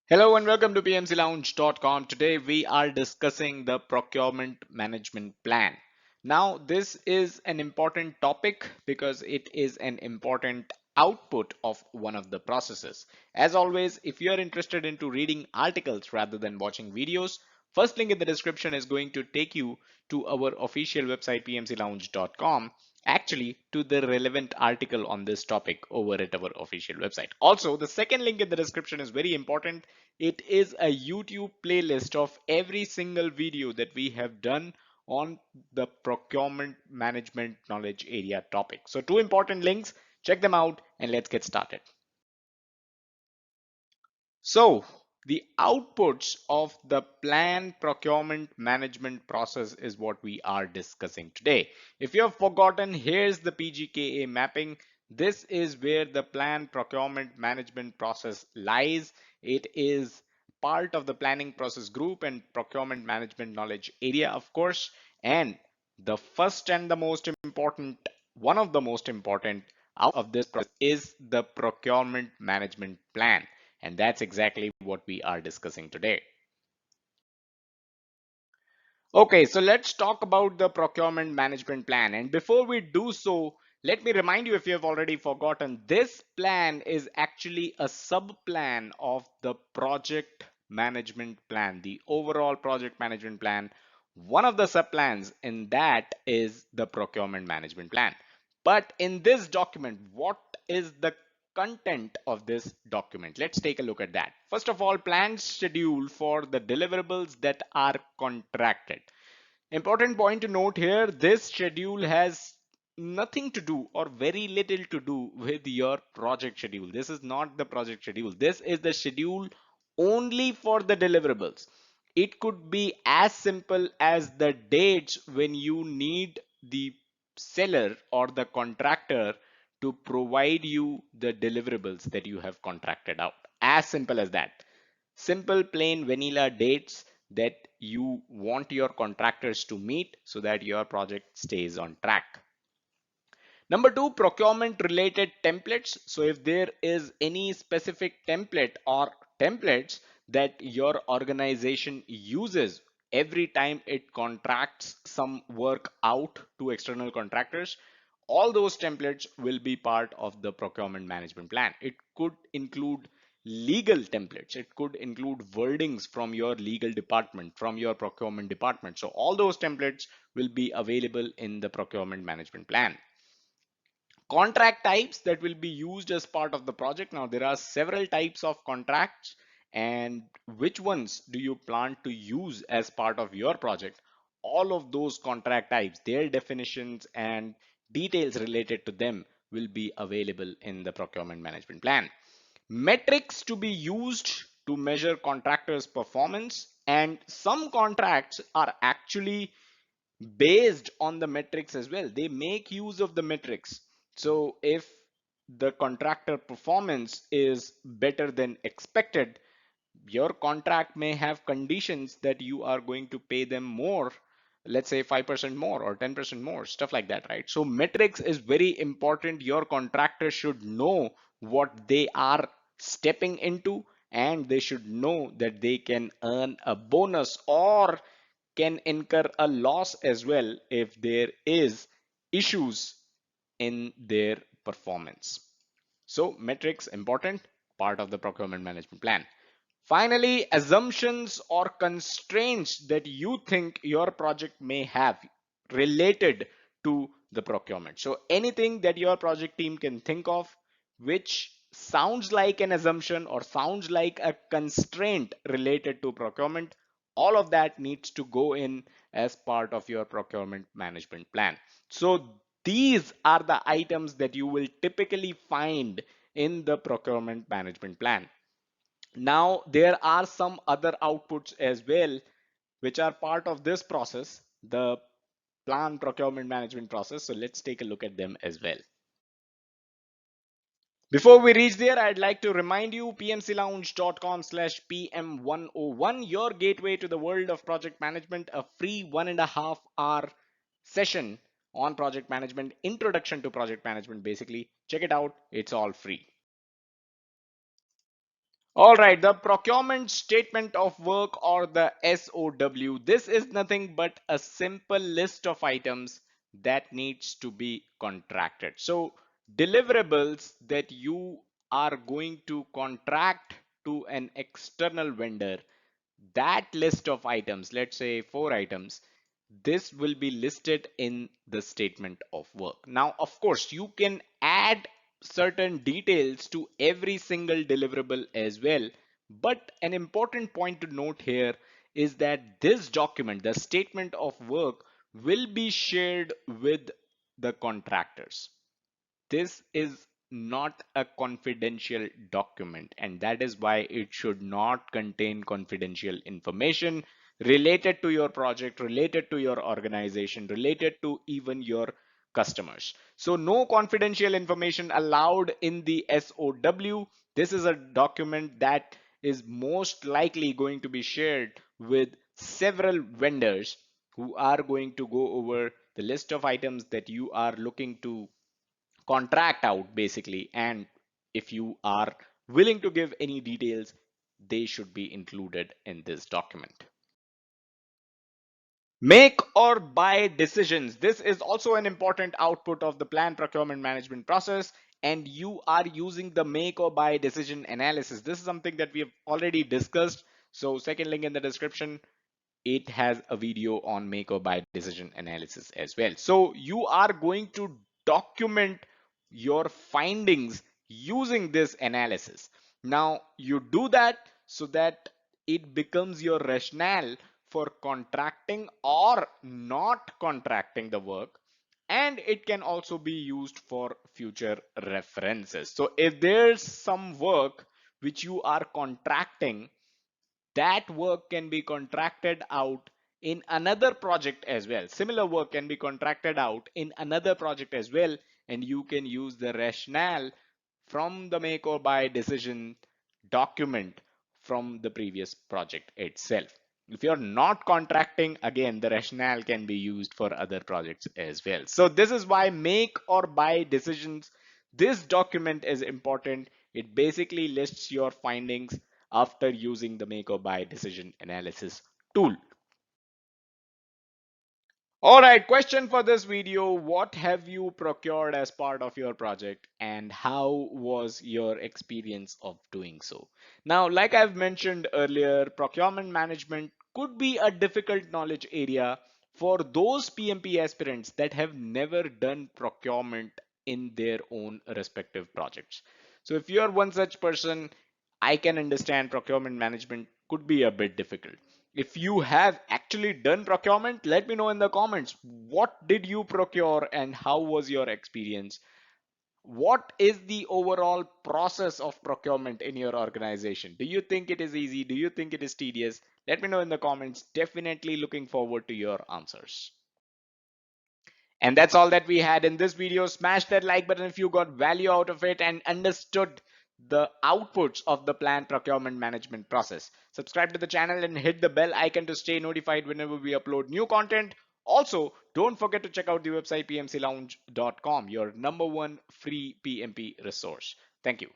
Hello and welcome to PMCLounge.com. Today we are discussing the procurement management plan. Now, this is an important topic because it is an important output of one of the processes. As always, if you are interested into reading articles rather than watching videos, first link in the description is going to take you to our official website pmclounge.com, actually to the relevant article on this topic over at our official website. Also, the second link in the description is very important. It is a YouTube playlist of every single video that we have done on the procurement management knowledge area topic. So two important links, check them out and let's get started. So the outputs of the plan procurement management process is what we are discussing today. If you have forgotten, here's the PGKA mapping. This is where the plan procurement management process lies. It is part of the planning process group and procurement management knowledge area, of course. And the first and the most important, one of the most important out of this process is the procurement management plan. And that's exactly what we are discussing today. Okay, so let's talk about the procurement management plan. And before we do so, let me remind you, if you have already forgotten, this plan is actually a sub-plan of the project management plan, the overall project management plan. One of the sub-plans in that is the procurement management plan. But in this document, what is the content of this document? Let's take a look at that. First of all, plan schedule for the deliverables that are contracted. Important point to note here, this schedule has nothing to do or very little to do with your project schedule. This is not the project schedule. This is the schedule only for the deliverables. It could be as simple as the dates when you need the seller or the contractor to provide you the deliverables that you have contracted out. As simple as that. Simple, plain, vanilla dates that you want your contractors to meet so that your project stays on track. Number two, procurement related templates. So if there is any specific template or templates that your organization uses every time it contracts some work out to external contractors, all those templates will be part of the procurement management plan. It could include legal templates. It could include wordings from your legal department, from your procurement department. So all those templates will be available in the procurement management plan. Contract types that will be used as part of the project. Now there are several types of contracts, and which ones do you plan to use as part of your project? All of those contract types, their definitions and details related to them will be available in the procurement management plan. Metrics to be used to measure contractors' performance, and some contracts are actually based on the metrics as well. They make use of the metrics. So if the contractor performance is better than expected, your contract may have conditions that you are going to pay them more, let's say 5% more or 10% more, stuff like that, right? So metrics is very important. Your contractor should know what they are stepping into, and they should know that they can earn a bonus or can incur a loss as well if there is issues in their performance. So metrics important, part of the procurement management plan. Finally, assumptions or constraints that you think your project may have related to the procurement. So anything that your project team can think of which sounds like an assumption or sounds like a constraint related to procurement, all of that needs to go in as part of your procurement management plan. So these are the items that you will typically find in the procurement management plan. Now, there are some other outputs as well, which are part of this process, the plan procurement management process. So let's take a look at them as well. Before we reach there, I'd like to remind you pmclounge.com/pm101, your gateway to the world of project management, a free 1.5 hour session on project management, introduction to project management, basically. Check it out. It's all free. All right, the procurement statement of work or the SOW. This is nothing but a simple list of items that needs to be contracted. So deliverables that you are going to contract to an external vendor, that list of items, let's say 4 items, this will be listed in the statement of work. Now, of course, you can add certain details to every single deliverable as well. But an important point to note here is that this document, the statement of work, will be shared with the contractors. This is not a confidential document, and that is why it should not contain confidential information related to your project, related to your organization, related to even your customers. So no confidential information allowed in the SOW. This is a document that is most likely going to be shared with several vendors who are going to go over the list of items that you are looking to contract out basically. And if you are willing to give any details, they should be included in this document. Make or buy decisions. This is also an important output of the plan procurement management process, and you are using the make or buy decision analysis. This is something that we have already discussed. So second link in the description, it has a video on make or buy decision analysis as well. So you are going to document your findings using this analysis. Now you do that so that it becomes your rationale for contracting or not contracting the work, and it can also be used for future references. So if there's some work which you are contracting, that work can be contracted out in another project as well. Similar work can be contracted out in another project as well, and you can use the rationale from the make or buy decision document from the previous project itself. If you're not contracting, again, the rationale can be used for other projects as well. So this is why make or buy decisions, this document is important. It basically lists your findings after using the make or buy decision analysis tool. All right, question for this video. What have you procured as part of your project and how was your experience of doing so? Now, like I've mentioned earlier, procurement management could be a difficult knowledge area for those PMP aspirants that have never done procurement in their own respective projects. So if you're one such person, I can understand procurement management could be a bit difficult. If you have actually done procurement, let me know in the comments. What did you procure and how was your experience? What is the overall process of procurement in your organization? Do you think it is easy? Do you think it is tedious? Let me know in the comments. Definitely looking forward to your answers. And that's all that we had in this video. Smash that like button if you got value out of it and understood the outputs of the planned procurement management process. Subscribe to the channel and hit the bell icon to stay notified whenever we upload new content. Also, don't forget to check out the website pmclounge.com, your #1 free PMP resource. Thank you.